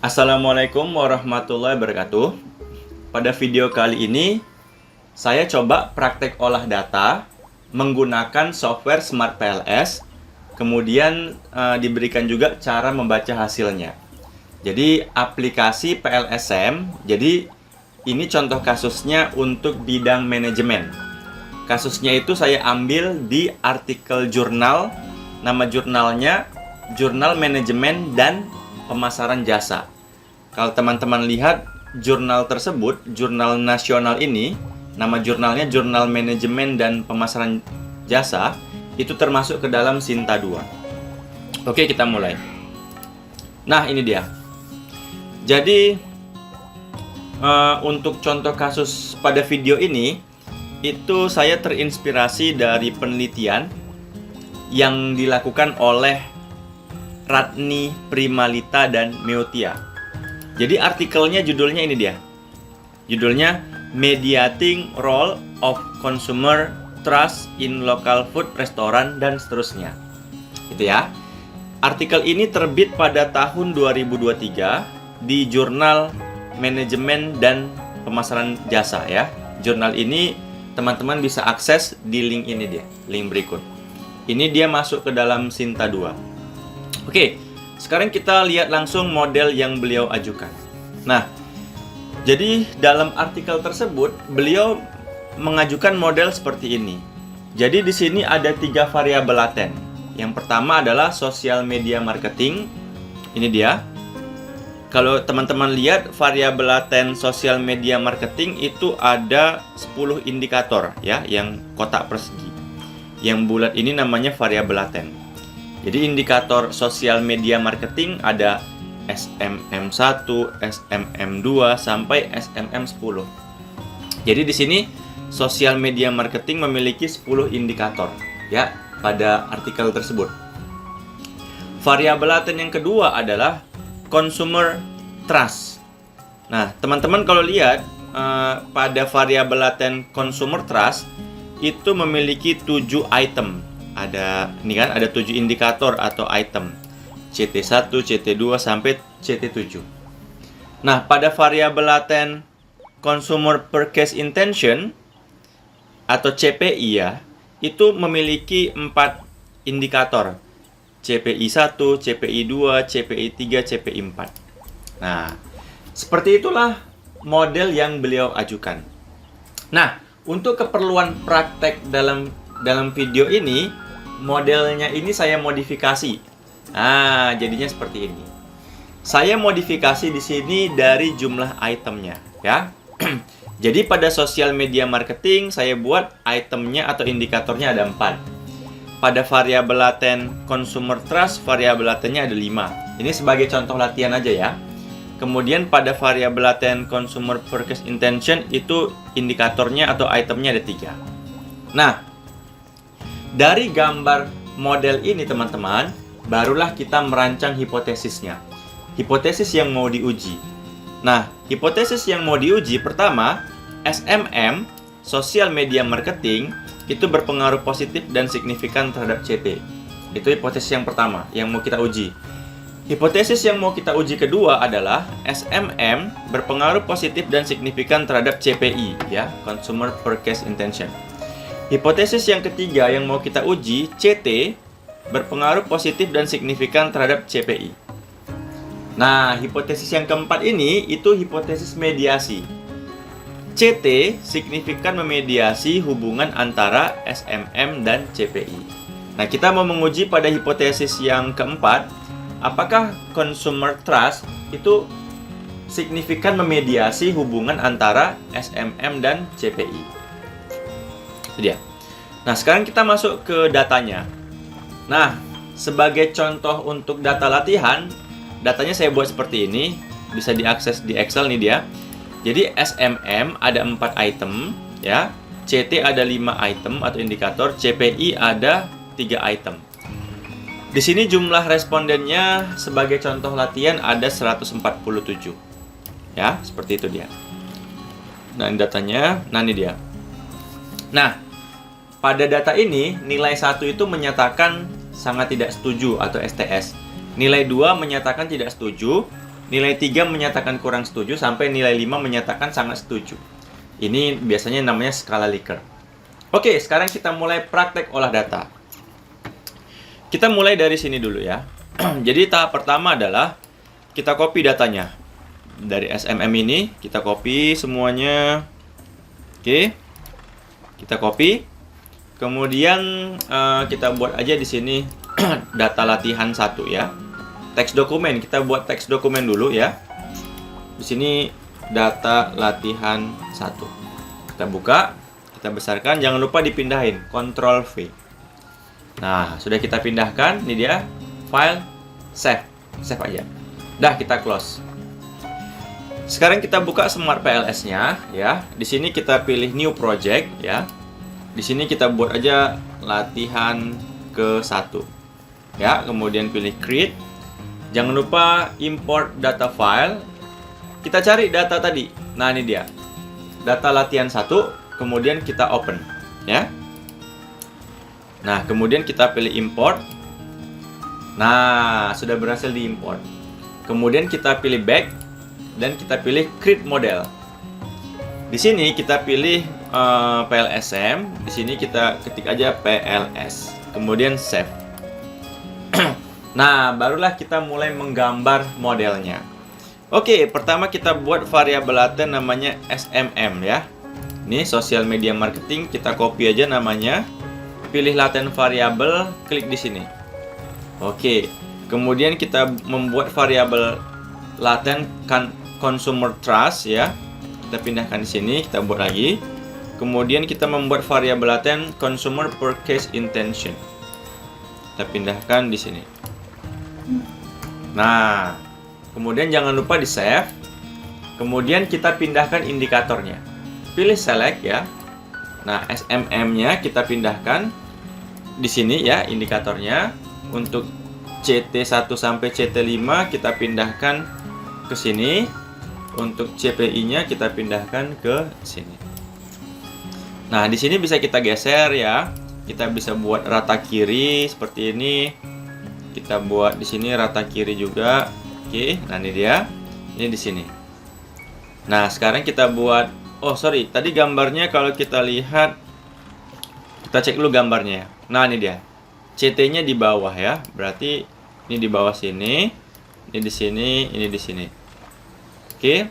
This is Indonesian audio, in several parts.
Assalamualaikum warahmatullahi wabarakatuh. Pada video kali ini, saya coba praktek olah data menggunakan software Smart PLS. Kemudian diberikan juga cara membaca hasilnya. Jadi aplikasi PLSM. Jadi ini contoh kasusnya untuk bidang manajemen. Kasusnya itu saya ambil di artikel jurnal. Nama jurnalnya Jurnal Manajemen dan Pemasaran Jasa. Kalau teman-teman lihat jurnal tersebut, jurnal nasional ini, nama jurnalnya Jurnal Manajemen dan Pemasaran Jasa, itu termasuk ke dalam Sinta 2. Oke, kita mulai. Nah, ini dia. Jadi, untuk contoh kasus pada video ini, itu saya terinspirasi dari penelitian yang dilakukan oleh Ratni Primalita dan Meotia. Jadi artikelnya judulnya ini dia. Judulnya Mediating Role of Consumer Trust in Local Food Restaurant dan seterusnya. Gitu ya. Artikel ini terbit pada tahun 2023 di Jurnal Manajemen dan Pemasaran Jasa ya. Jurnal ini teman-teman bisa akses di link ini dia, link berikut. Ini dia masuk ke dalam Sinta 2. Oke, sekarang kita lihat langsung model yang beliau ajukan. Nah, jadi dalam artikel tersebut beliau mengajukan model seperti ini. Jadi di sini ada 3 variabel laten. Yang pertama adalah social media marketing. Ini dia. Kalau teman-teman lihat variabel laten social media marketing itu ada 10 indikator ya, yang kotak persegi. Yang bulat ini namanya variabel laten. Jadi indikator sosial media marketing ada SMM1, SMM2 sampai SMM10. Jadi di sini sosial media marketing memiliki 10 indikator ya pada artikel tersebut. Variabel laten yang kedua adalah consumer trust. Nah, teman-teman kalau lihat pada variabel laten consumer trust itu memiliki 7 item. Ada ini kan, ada 7 indikator atau item. CT1, CT2 sampai CT7. Nah, pada variabel laten consumer purchase intention atau CPI ya, itu memiliki 4 indikator. CPI1, CPI2, CPI3, CPI4. Nah, seperti itulah model yang beliau ajukan. Nah, untuk keperluan praktek dalam video ini, modelnya ini saya modifikasi. Nah, jadinya seperti ini. Saya modifikasi di sini dari jumlah itemnya, ya. Jadi pada social media marketing saya buat itemnya atau indikatornya ada 4. Pada variabel laten consumer trust, variabel latennya ada 5. Ini sebagai contoh latihan aja ya. Kemudian pada variabel laten consumer purchase intention itu indikatornya atau itemnya ada 3. Nah, dari gambar model ini teman-teman, barulah kita merancang hipotesisnya. Hipotesis yang mau diuji. Nah, hipotesis yang mau diuji pertama, SMM, social media marketing, itu berpengaruh positif dan signifikan terhadap CT. Itu hipotesis yang pertama yang mau kita uji. Hipotesis yang mau kita uji kedua adalah SMM berpengaruh positif dan signifikan terhadap CPI ya, Consumer Purchase Intention. Hipotesis yang ketiga yang mau kita uji, CT, berpengaruh positif dan signifikan terhadap CPI. Nah, hipotesis yang keempat ini, itu hipotesis mediasi. CT, signifikan memediasi hubungan antara SMM dan CPI. Nah, kita mau menguji pada hipotesis yang keempat, apakah consumer trust itu signifikan memediasi hubungan antara SMM dan CPI. Dia. Nah, sekarang kita masuk ke datanya. Nah, sebagai contoh untuk data latihan, datanya saya buat seperti ini, bisa diakses di Excel nih dia. Jadi SMM ada 4 item ya, CT ada 5 item atau indikator, CPI ada 3 item. Di sini jumlah respondennya sebagai contoh latihan ada 147. Ya, seperti itu dia. Nah, ini datanya. Nah, ini dia. Nah, pada data ini, nilai 1 itu menyatakan sangat tidak setuju atau STS. Nilai 2 menyatakan tidak setuju. Nilai 3 menyatakan kurang setuju sampai nilai 5 menyatakan sangat setuju. Ini biasanya namanya skala Likert. Oke, sekarang kita mulai praktek olah data. Kita mulai dari sini dulu ya. Jadi tahap pertama adalah kita copy datanya. Dari SMM ini kita copy semuanya. Oke. Kita copy. Kemudian kita buat aja di sini data latihan 1 ya. Teks dokumen, kita buat teks dokumen dulu ya. Di sini data latihan 1. Kita buka, kita besarkan, jangan lupa dipindahin, Ctrl V. Nah, sudah kita pindahkan, ini dia file, save aja. Dah, kita close. Sekarang kita buka Smart PLS-nya ya. Di sini kita pilih new project ya. Di sini kita buat aja latihan ke-1. Ya, kemudian pilih create. Jangan lupa import data file. Kita cari data tadi. Nah, ini dia. Data latihan 1, kemudian kita open, ya. Nah, kemudian kita pilih import. Nah, sudah berhasil diimport. Kemudian kita pilih back dan kita pilih create model. Di sini kita pilih PLSM. Di sini kita ketik aja PLS. Kemudian save. Nah, barulah kita mulai menggambar modelnya. Oke, pertama kita buat variabel laten namanya SMM ya. Ini social media marketing, kita copy aja namanya. Pilih laten variabel, klik di sini. Oke, kemudian kita membuat variabel laten consumer trust ya. Kita pindahkan di sini, kita buat lagi. Kemudian kita membuat variabel laten consumer purchase intention. Kita pindahkan di sini. Nah, kemudian jangan lupa di save. Kemudian kita pindahkan indikatornya. Pilih select ya. Nah, SMM-nya kita pindahkan di sini ya, indikatornya. Untuk CT1 sampai CT5 kita pindahkan ke sini. Untuk CPI-nya kita pindahkan ke sini. Nah, di sini bisa kita geser ya. Kita bisa buat rata kiri seperti ini. Kita buat di sini rata kiri juga. Oke, nah ini dia. Ini di sini. Nah, sekarang kita buat, oh sorry, tadi gambarnya kalau kita lihat, kita cek dulu gambarnya. Nah, ini dia. CT-nya di bawah ya. Berarti ini di bawah sini, ini di sini, ini di sini. Oke.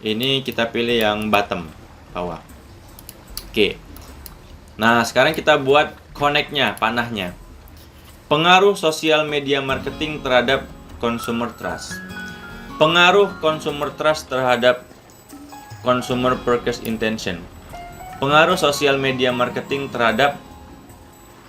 Ini kita pilih yang bottom, bawah. Oke. Nah, sekarang kita buat connect-nya, panahnya. Pengaruh sosial media marketing terhadap consumer trust. Pengaruh consumer trust terhadap consumer purchase intention. Pengaruh sosial media marketing terhadap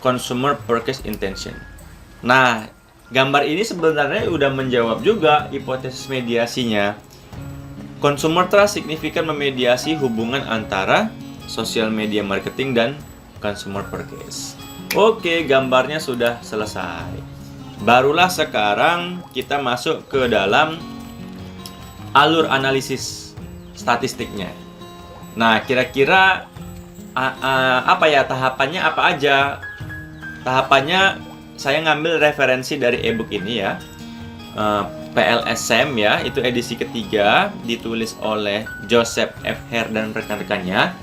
consumer purchase intention. Nah, gambar ini sebenarnya udah menjawab juga hipotesis mediasinya. Consumer trust signifikan memediasi hubungan antara sosial media marketing dan consumer purchase. Oke, gambarnya sudah selesai. Barulah sekarang kita masuk ke dalam alur analisis statistiknya. Nah, kira-kira apa ya tahapannya, apa aja? Tahapannya saya ngambil referensi dari ebook ini ya. PLSM ya, itu edisi ketiga, ditulis oleh Joseph F. Hare dan rekan-rekannya.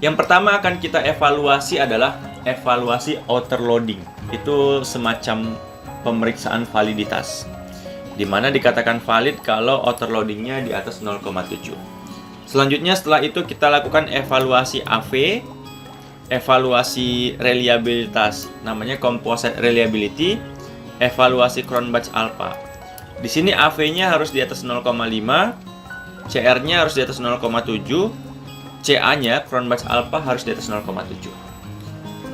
Yang pertama akan kita evaluasi adalah evaluasi outer loading. Itu semacam pemeriksaan validitas, di mana dikatakan valid kalau outer loadingnya di atas 0,7. Selanjutnya setelah itu kita lakukan evaluasi AV, evaluasi reliabilitas, namanya composite reliability, evaluasi Cronbach alpha. Di sini AV-nya harus di atas 0,5, CR-nya harus di atas 0,7, CA-nya Cronbach alpha harus di atas 0,7.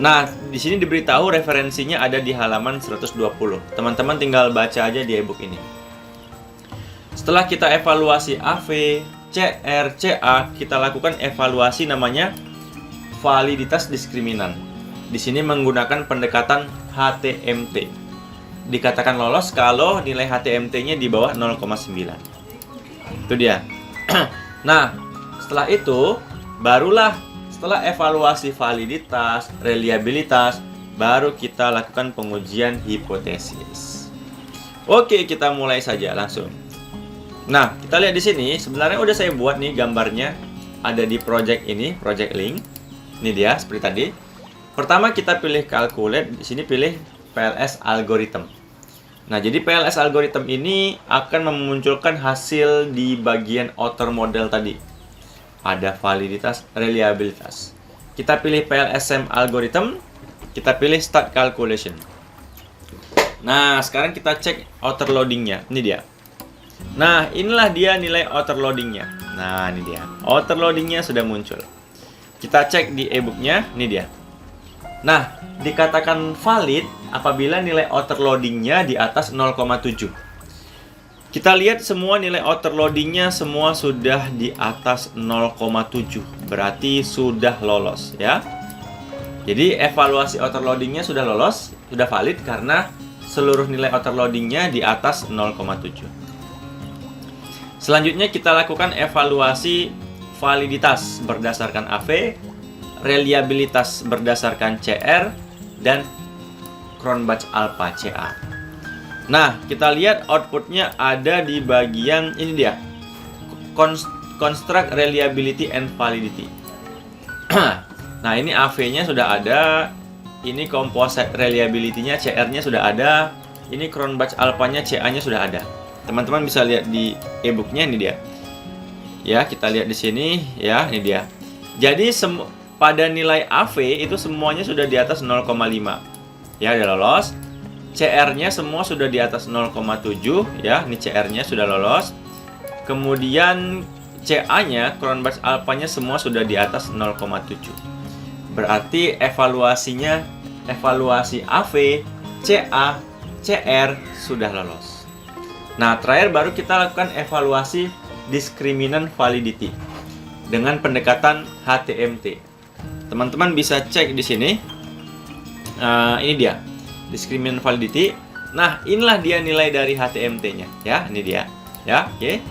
Nah, di sini diberitahu referensinya ada di halaman 120. Teman-teman tinggal baca aja di ebook ini. Setelah kita evaluasi AV, CR, CA, kita lakukan evaluasi namanya validitas diskriminan. Di sini menggunakan pendekatan HTMT. Dikatakan lolos kalau nilai HTMT-nya di bawah 0,9. Itu dia. Nah, setelah itu barulah setelah evaluasi validitas, reliabilitas, baru kita lakukan pengujian hipotesis. Oke, kita mulai saja langsung. Nah, kita lihat di sini, sebenarnya udah saya buat nih gambarnya, ada di project ini, project link. Ini dia seperti tadi. Pertama kita pilih calculate, di sini pilih PLS algorithm. Nah, jadi PLS algorithm ini akan memunculkan hasil di bagian outer model tadi. Ada validitas, reliabilitas. Kita pilih PLSM algorithm, kita pilih start calculation. Nah, sekarang kita cek outer loadingnya. Ini dia. Nah, inilah dia nilai outer loadingnya. Nah, ini dia. Outer loadingnya sudah muncul. Kita cek di e-booknya. Ini dia. Nah, dikatakan valid apabila nilai outer loadingnya di atas 0,7. Kita lihat semua nilai outer loadingnya semua sudah di atas 0,7. Berarti sudah lolos ya. Jadi evaluasi outer loadingnya sudah lolos, sudah valid karena seluruh nilai outer loadingnya di atas 0,7. Selanjutnya kita lakukan evaluasi validitas berdasarkan AV, reliabilitas berdasarkan CR, dan Cronbach Alpha CA. Nah, kita lihat outputnya ada di bagian ini dia, Construct Reliability and Validity. Nah, ini AV-nya sudah ada, ini Composite Reliability-nya, CR-nya sudah ada, ini Cronbach Alpha-nya, CA-nya sudah ada. Teman-teman bisa lihat di e-booknya, ini dia. Ya, kita lihat di sini, ya, ini dia. Jadi pada nilai AV itu semuanya sudah di atas 0,5. Ya, udah lolos. CR-nya semua sudah di atas 0,7, ya. Ini CR-nya sudah lolos. Kemudian CA-nya, Cronbach Alpha-nya semua sudah di atas 0,7. Berarti evaluasi AV, CA, CR sudah lolos. Nah, terakhir baru kita lakukan evaluasi discriminant validity dengan pendekatan HTMT. Teman-teman bisa cek di sini. Ini dia discriminant validity. Nah, inilah dia nilai dari HTMT-nya, ya. Ini dia, ya. Oke.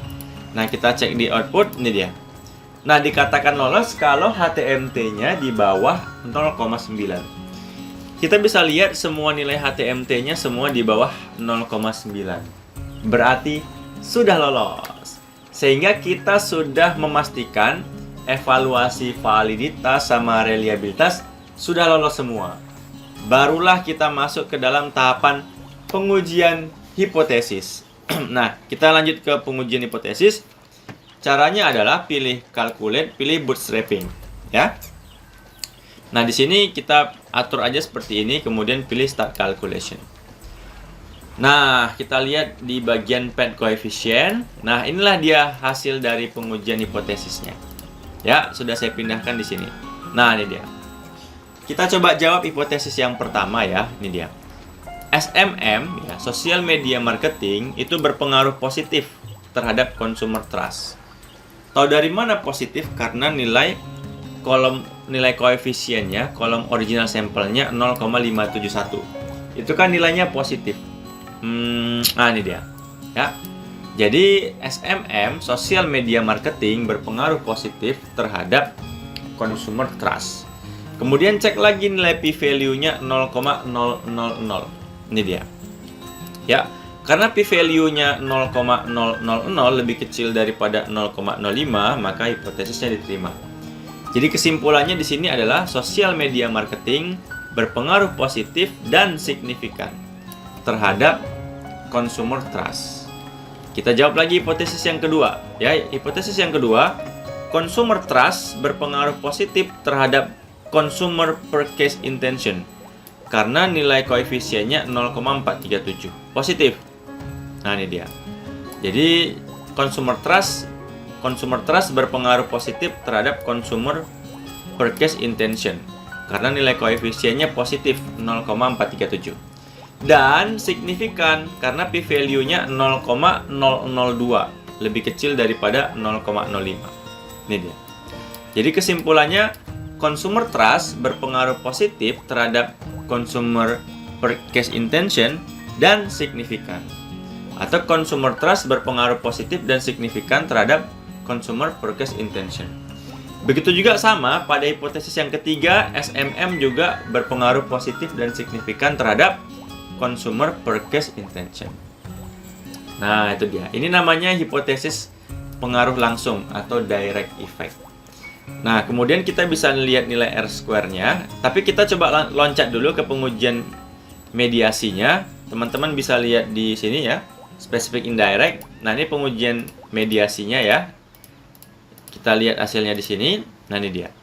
Nah, kita cek di output, ini dia. Nah, dikatakan lolos kalau HTMT-nya di bawah 0,9. Kita bisa lihat semua nilai HTMT-nya semua di bawah 0,9. Berarti sudah lolos. Sehingga kita sudah memastikan evaluasi validitas sama reliabilitas sudah lolos semua. Barulah kita masuk ke dalam tahapan pengujian hipotesis. Nah, kita lanjut ke pengujian hipotesis. Caranya adalah pilih calculate, pilih bootstrapping, ya. Nah, di sini kita atur aja seperti ini, kemudian pilih start calculation. Nah, kita lihat di bagian pad coefficient. Nah, inilah dia hasil dari pengujian hipotesisnya. Ya, sudah saya pindahkan di sini. Nah, ini dia. Kita coba jawab hipotesis yang pertama ya. Ini dia. SMM, ya, social media marketing itu berpengaruh positif terhadap consumer trust. Tahu dari mana positif? Karena nilai koefisiennya, kolom original sampelnya 0,571. Itu kan nilainya positif. Nah, ini dia. Ya. Jadi SMM, social media marketing berpengaruh positif terhadap consumer trust. Kemudian cek lagi nilai p-value-nya 0,000. Ini dia. Ya, karena p-value-nya 0,000 lebih kecil daripada 0,05, maka hipotesisnya diterima. Jadi kesimpulannya di sini adalah social media marketing berpengaruh positif dan signifikan terhadap consumer trust. Kita jawab lagi hipotesis yang kedua. Ya, hipotesis yang kedua, consumer trust berpengaruh positif terhadap consumer purchase intention karena nilai koefisiennya 0,437. Positif. Nah, ini dia. Jadi consumer trust berpengaruh positif terhadap consumer purchase intention karena nilai koefisiennya positif 0,437. Dan signifikan karena p-value-nya 0,002, lebih kecil daripada 0,05. Ini dia. Jadi kesimpulannya, consumer trust berpengaruh positif terhadap consumer purchase intention dan signifikan. Atau consumer trust berpengaruh positif dan signifikan terhadap consumer purchase intention. Begitu juga sama pada hipotesis yang ketiga, SMM juga berpengaruh positif dan signifikan terhadap consumer purchase intention. Nah, itu dia. Ini namanya hipotesis pengaruh langsung atau direct effect. Nah, kemudian kita bisa lihat nilai R-square-nya, tapi kita coba loncat dulu ke pengujian mediasinya. Teman-teman bisa lihat di sini ya, specific indirect. Nah, ini pengujian mediasinya ya. Kita lihat hasilnya di sini. Nah, ini dia.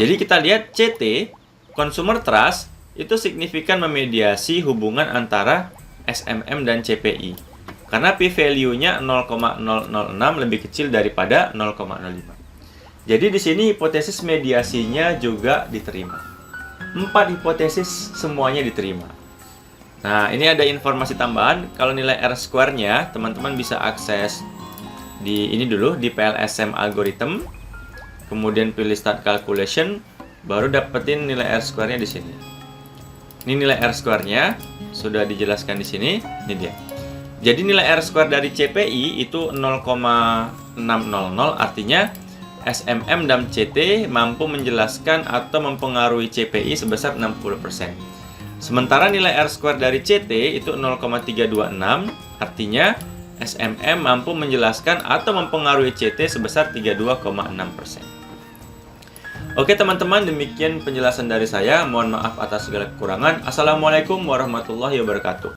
Jadi kita lihat CT, consumer trust, itu signifikan memediasi hubungan antara SMM dan CPI. Karena p-value-nya 0,006 lebih kecil daripada 0,05. Jadi di sini hipotesis mediasinya juga diterima. 4 hipotesis semuanya diterima. Nah, ini ada informasi tambahan. Kalau nilai R-square-nya, teman-teman bisa akses di ini dulu, di PLSM algorithm. Kemudian pilih start calculation, baru dapetin nilai R-square-nya di sini. Ini nilai R-square-nya, sudah dijelaskan di sini. Ini dia. Jadi nilai R-square dari CPI itu 0,600, artinya SMM dan CT mampu menjelaskan atau mempengaruhi CPI sebesar 60%. Sementara nilai R-square dari CT itu 0,326, artinya SMM mampu menjelaskan atau mempengaruhi CT sebesar 32,6%. Oke teman-teman, demikian penjelasan dari saya. Mohon maaf atas segala kekurangan. Assalamualaikum warahmatullahi wabarakatuh.